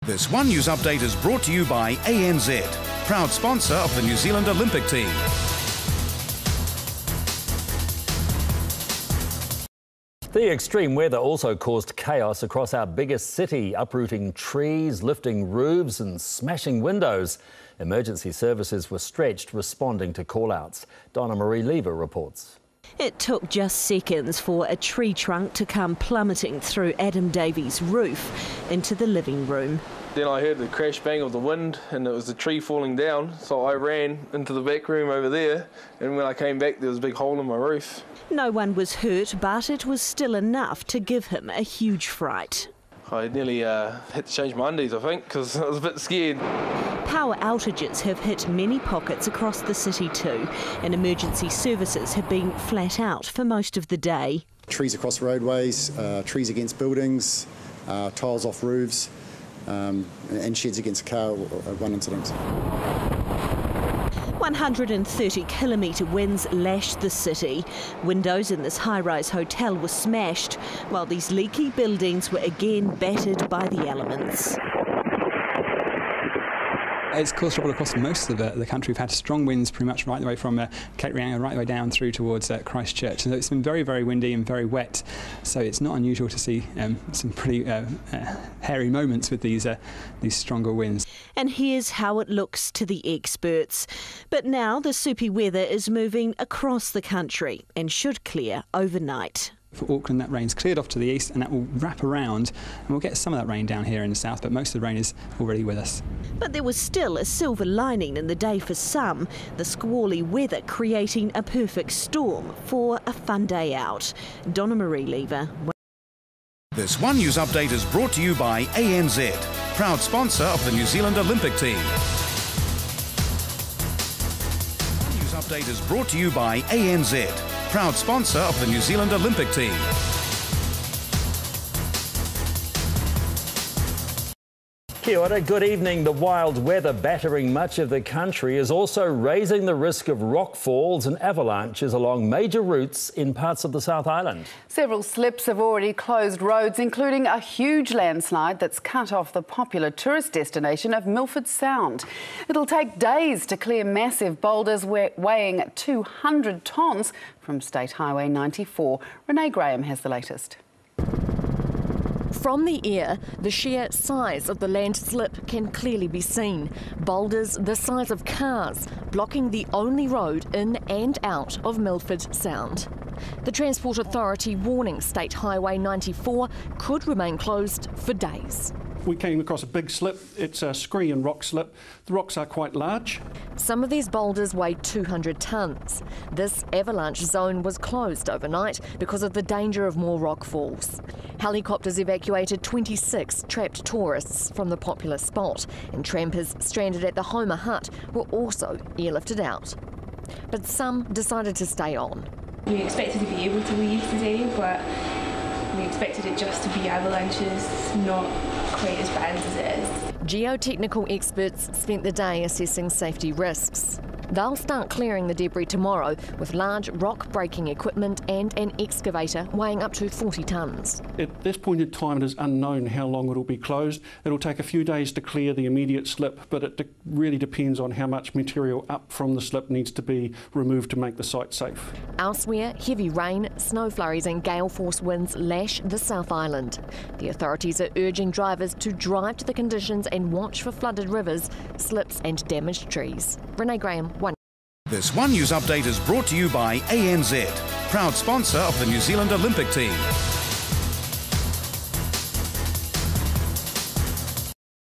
This One News update is brought to you by ANZ, proud sponsor of the New Zealand Olympic team. The extreme weather also caused chaos across our biggest city, uprooting trees, lifting roofs and smashing windows. Emergency services were stretched responding to call-outs. Donna Marie Lever reports. It took just seconds for a tree trunk to come plummeting through Adam Davies' roof into the living room. Then I heard the crash bang of the wind and it was the tree falling down, so I ran into the back room over there, and when I came back there was a big hole in my roof. No one was hurt, but it was still enough to give him a huge fright. I nearly had to change my undies, I think, because I was a bit scared. Power outages have hit many pockets across the city too, and emergency services have been flat out for most of the day. Trees across roadways, trees against buildings, tiles off roofs, and sheds against a car, one incident. 130-kilometre winds lashed the city. Windows in this high-rise hotel were smashed, while these leaky buildings were again battered by the elements. It's caused trouble across most of the country. We've had strong winds pretty much right the way from Cape Reinga right the way down through towards Christchurch. And it's been very, very windy and very wet. So it's not unusual to see some pretty hairy moments with these stronger winds. And here's how it looks to the experts. But now the soupy weather is moving across the country and should clear overnight. For Auckland, that rain's cleared off to the east and that will wrap around, and we'll get some of that rain down here in the south, but most of the rain is already with us. But there was still a silver lining in the day for some, the squally weather creating a perfect storm for a fun day out. Donna Marie Lever. This One News update is brought to you by ANZ, proud sponsor of the New Zealand Olympic team. One News update is brought to you by ANZ, proud sponsor of the New Zealand Olympic team. Kia ora, good evening. The wild weather battering much of the country is also raising the risk of rock falls and avalanches along major routes in parts of the South Island. Several slips have already closed roads, including a huge landslide that's cut off the popular tourist destination of Milford Sound. It'll take days to clear massive boulders weighing 200 tonnes from State Highway 94. Renee Graham has the latest. From the air, the sheer size of the landslip can clearly be seen. Boulders the size of cars, blocking the only road in and out of Milford Sound. The Transport Authority warning State Highway 94 could remain closed for days. We came across a big slip. It's a scree and rock slip. The rocks are quite large. Some of these boulders weigh 200 tonnes. This avalanche zone was closed overnight because of the danger of more rock falls. Helicopters evacuated 26 trapped tourists from the popular spot, and trampers stranded at the Homer Hut were also airlifted out. But some decided to stay on. We expected to be able to leave today, but we expected it just to be avalanches, not quite as bad as it is. Geotechnical experts spent the day assessing safety risks. They'll start clearing the debris tomorrow with large rock-breaking equipment and an excavator weighing up to 40 tonnes. At this point in time, it is unknown how long it will be closed. It'll take a few days to clear the immediate slip, but it really depends on how much material up from the slip needs to be removed to make the site safe. Elsewhere, heavy rain, snow flurries and gale force winds lash the South Island. The authorities are urging drivers to drive to the conditions and watch for flooded rivers, slips and damaged trees. Renee Graham, One. This One News update is brought to you by ANZ, proud sponsor of the New Zealand Olympic team.